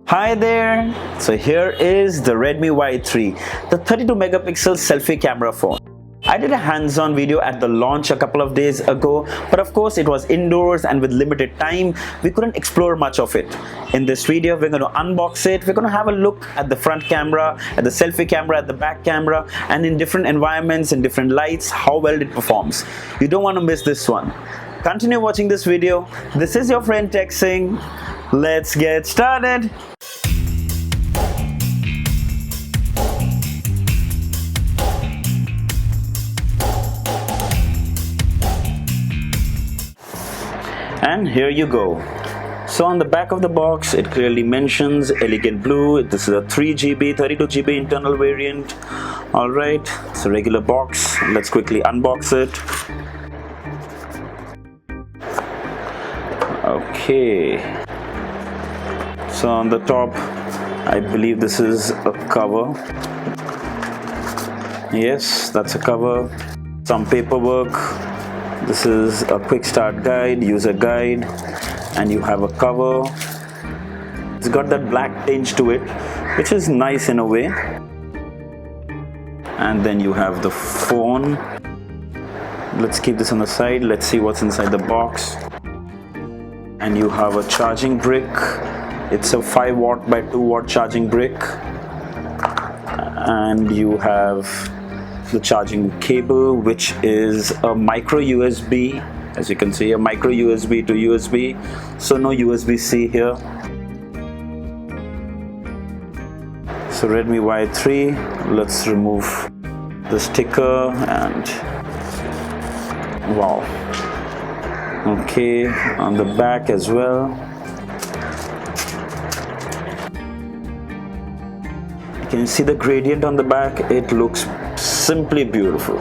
Hi there! So here is the Redmi Y3, the 32 megapixel selfie camera phone. I did a hands-on video at the launch a couple of days ago, but of course it was indoors and with limited time, we couldn't explore much of it. In this video, we're going to unbox it, we're going to have a look at the front camera, at the selfie camera, at the back camera, and in different environments, in different lights, how well it performs. You don't want to miss this one. Continue watching this video. This is your friend Singh. Let's get started. And here you go. So on the back of the box, it clearly mentions elegant blue. This is a 3GB, 32GB internal variant. Alright, it's a regular box. Let's quickly unbox it. Okay. So on the top, I believe this is a cover. Yes, that's a cover. Some paperwork. This is a quick start guide, user guide, and you have a cover. It's got that black tinge to it, which is nice in a way. And then you have the phone. Let's keep this on the side. Let's see what's inside the box. And you have a charging brick. It's a 5 watt by 2 watt charging brick. And you have the charging cable, which is a micro USB, as you can see, a micro USB to USB, so no USB-C here. So Redmi Y3, let's remove the sticker and wow. Okay, on the back as well, can you see the gradient on the back? It looks simply beautiful.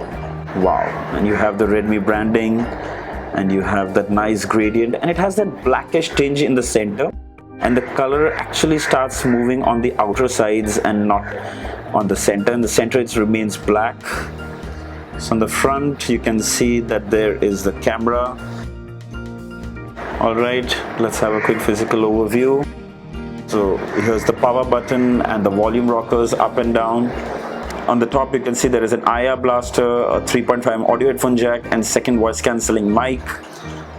Wow. And you have the Redmi branding and you have that nice gradient, and it has that blackish tinge in the center, and the color actually starts moving on the outer sides and not on the center. In the center it remains black. So on the front you can see that there is the camera. Alright, let's have a quick physical overview. So here's the power button and the volume rockers up and down. On the top you can see there is an IR blaster, a 3.5 audio headphone jack, and second voice cancelling mic.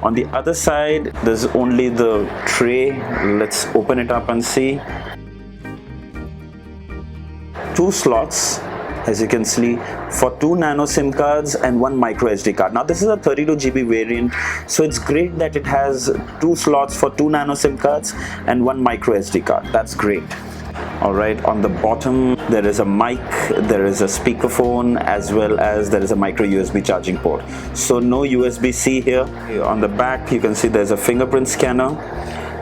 On the other side there's only the tray. Let's open it up and see. 2 slots, as you can see, for 2 nano SIM cards and 1 micro SD card. Now this is a 32GB variant, so it's great that it has 2 slots for 2 nano SIM cards and 1 micro SD card. That's great. Alright, on the bottom there is a mic, there is a speakerphone, as well as there is a micro USB charging port. So no USB-C here. On the back you can see there's a fingerprint scanner,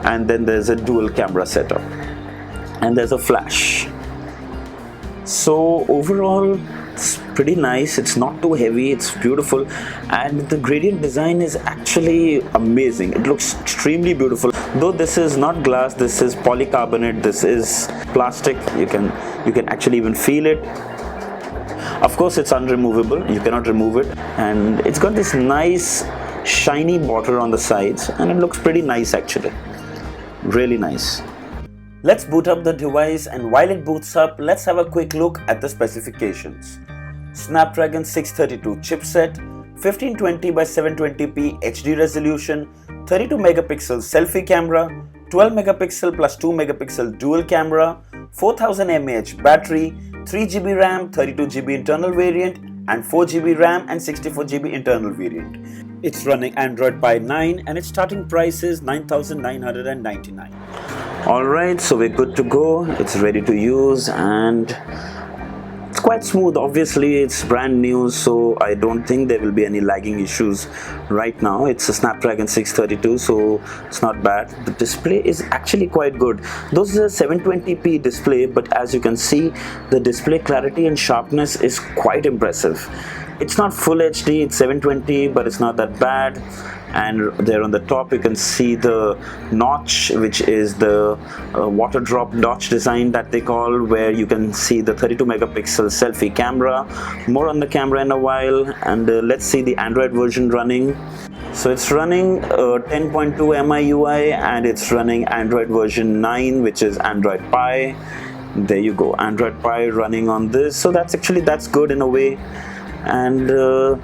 and then there's a dual camera setup, and there's a flash. So overall it's pretty nice. It's not too heavy, it's beautiful, and the gradient design is actually amazing. It looks extremely beautiful. Though this is not glass, this is polycarbonate, this is plastic. You can actually even feel it. Of course it's unremovable, you cannot remove it, and it's got this nice shiny border on the sides, and it looks pretty nice actually. Really nice. Let's boot up the device, and while it boots up, let's have a quick look at the specifications. Snapdragon 632 chipset, 1520 by 720p HD resolution, 32 megapixel selfie camera, 12 megapixel plus 2 megapixel dual camera, 4000 mAh battery, 3GB RAM, 32GB internal variant, and 4GB RAM and 64GB internal variant. It's running Android Pie 9, and its starting price is 9,999. Alright, so we're good to go. It's ready to use, and it's quite smooth. Obviously it's brand new, so I don't think there will be any lagging issues right now. It's a Snapdragon 632, so it's not bad. The display is actually quite good. This is a 720p display, but as you can see, the display clarity and sharpness is quite impressive. It's not full HD, it's 720, but it's not that bad. And there on the top you can see the notch, which is the water drop notch design that they call, where you can see the 32 megapixel selfie camera. More on the camera in a while, and let's see the Android version running. So it's running 10.2 MIUI and it's running Android version 9, which is Android Pie. There you go, Android Pie running on this. So that's good in a way. And the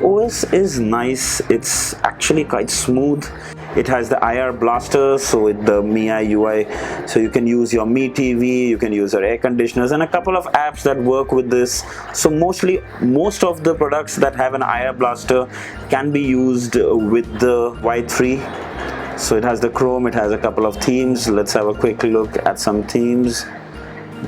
OS is nice. It's actually quite smooth. It has the IR blaster, so with the MIUI UI, so you can use your Mi TV, you can use your air conditioners, and a couple of apps that work with this. So most of the products that have an IR blaster can be used with the Y3. So it has the Chrome, it has a couple of themes. Let's have a quick look at some themes.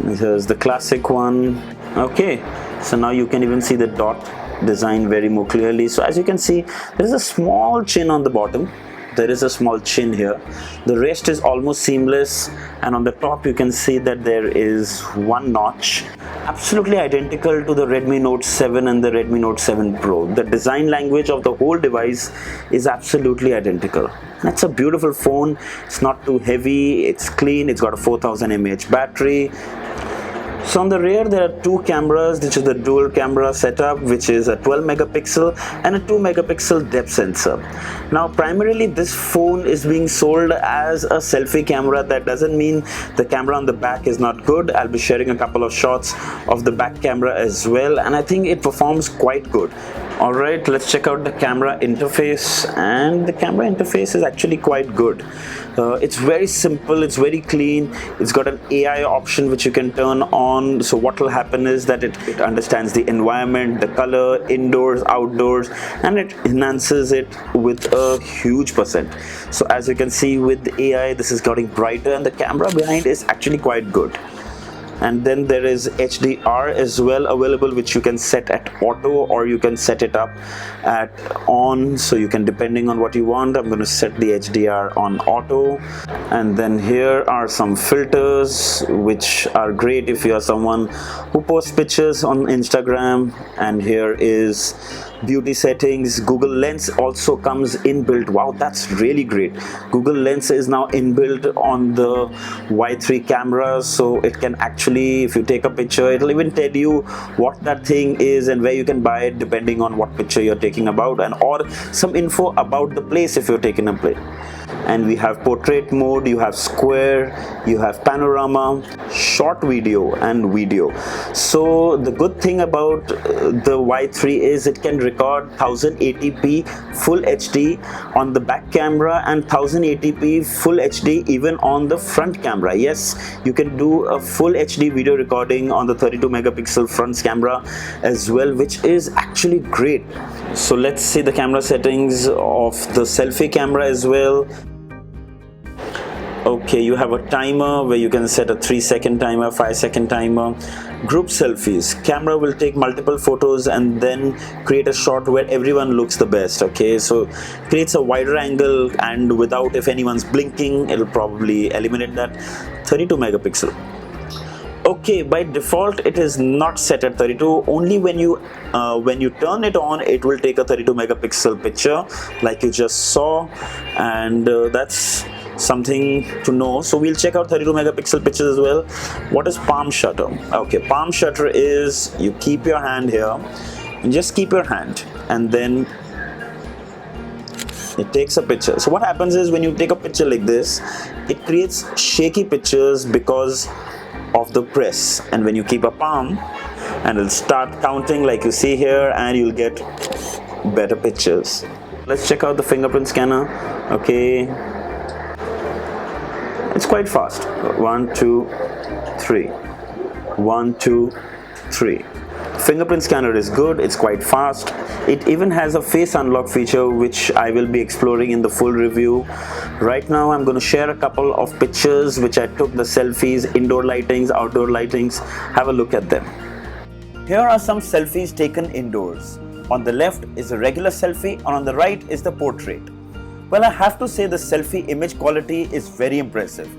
Here's the classic one. Okay, so now you can even see the dot design very more clearly. So as you can see, there is a small chin on the bottom. There is a small chin here. The rest is almost seamless, and on the top you can see that there is one notch, absolutely identical to the Redmi Note 7 and the Redmi Note 7 Pro. The design language of the whole device is absolutely identical. That's a beautiful phone. It's not too heavy, it's clean, it's got a 4000 mAh battery. So on the rear there are two cameras, which is the dual camera setup, which is a 12 megapixel and a 2 megapixel depth sensor. Now primarily this phone is being sold as a selfie camera. That doesn't mean the camera on the back is not good. I'll be sharing a couple of shots of the back camera as well, and I think it performs quite good. Alright, let's check out the camera interface, and the camera interface is actually quite good. It's very simple, it's very clean. It's got an AI option which you can turn on. So what will happen is that it understands the environment, the color, indoors, outdoors, and it enhances it with a huge percent. So as you can see with the AI, this is getting brighter, and the camera behind is actually quite good. And then there is HDR as well available, which you can set at auto or you can set it up at on, so you can, depending on what you want. I'm going to set the HDR on auto. And then here are some filters which are great if you are someone who posts pictures on Instagram. And here is beauty settings. Google Lens also comes inbuilt. Wow, that's really great. Google Lens is now inbuilt on the Y3 camera, so it can actually, if you take a picture, it'll even tell you what that thing is and where you can buy it depending on what picture you're taking about, and or some info about the place if you're taking a place. And we have portrait mode, you have square, you have panorama, short video, and video. So the good thing about the Y3 is it can record 1080p full HD on the back camera and 1080p full HD even on the front camera. Yes, you can do a full HD video recording on the 32 megapixel front camera as well, which is actually great. So let's see the camera settings of the selfie camera as well. Okay, you have a timer where you can set a 3-second timer, 5-second timer. Group selfies. Camera will take multiple photos and then create a shot where everyone looks the best. Okay, so creates a wider angle, and without, if anyone's blinking, it'll probably eliminate that. 32 megapixel. Okay, by default it is not set at 32. Only when you turn it on, it will take a 32 megapixel picture like you just saw, and that's something to know. So we'll check out 32 megapixel pictures as well. What is palm shutter? Okay, palm shutter is you keep your hand here and just keep your hand, and then it takes a picture. So what happens is when you take a picture like this, it creates shaky pictures because of the press, and when you keep a palm, and it'll start counting like you see here, and you'll get better pictures. Let's check out the fingerprint scanner. Okay, it's quite fast. 1 2 3 1 2 3. Fingerprint scanner is good, it's quite fast. It even has a face unlock feature which I will be exploring in the full review. Right now I'm going to share a couple of pictures which I took, the selfies, indoor lightings, outdoor lightings. Have a look at them. Here are some selfies taken indoors. On the left is a regular selfie, and on the right is the portrait. Well, I have to say the selfie image quality is very impressive.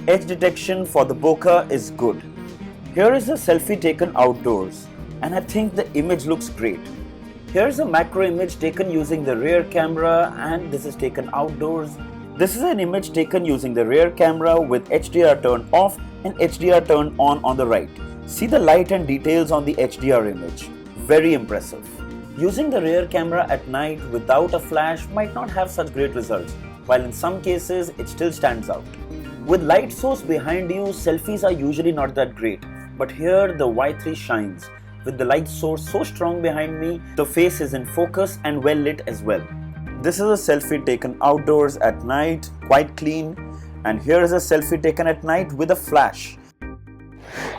Edge detection for the bokeh is good. Here is a selfie taken outdoors, and I think the image looks great. Here's a macro image taken using the rear camera, and this is taken outdoors. This is an image taken using the rear camera with HDR turned off and HDR turned on the right. See the light and details on the HDR image. Very impressive. Using the rear camera at night without a flash might not have such great results, while in some cases it still stands out. With light source behind you, selfies are usually not that great, but here the Y3 shines. With the light source so strong behind me, the face is in focus and well lit as well. This is a selfie taken outdoors at night, quite clean, and here is a selfie taken at night with a flash.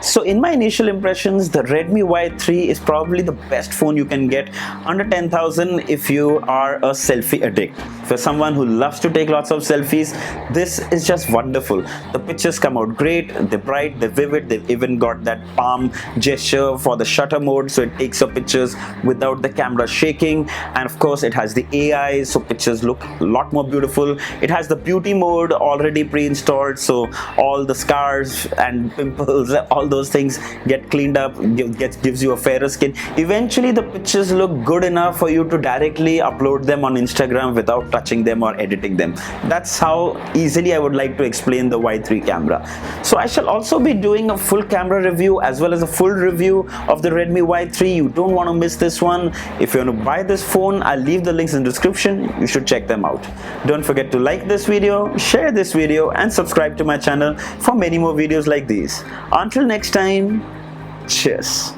So in my initial impressions, the Redmi Y3 is probably the best phone you can get under 10,000 if you are a selfie addict. For someone who loves to take lots of selfies, this is just wonderful. The pictures come out great, they're bright, they're vivid, they've even got that palm gesture for the shutter mode, so it takes your pictures without the camera shaking. And of course it has the AI, so pictures look a lot more beautiful. It has the beauty mode already pre-installed, so all the scars and pimples, all those things get cleaned up, gives you a fairer skin. Eventually the pictures look good enough for you to directly upload them on Instagram without touching them or editing them. That's how easily I would like to explain the Y3 camera. So I shall also be doing a full camera review as well as a full review of the Redmi Y3. You don't want to miss this one. If you want to buy this phone, I'll leave the links in the description. You should check them out. Don't forget to like this video, share this video, and subscribe to my channel for many more videos like these. Until next time, cheers.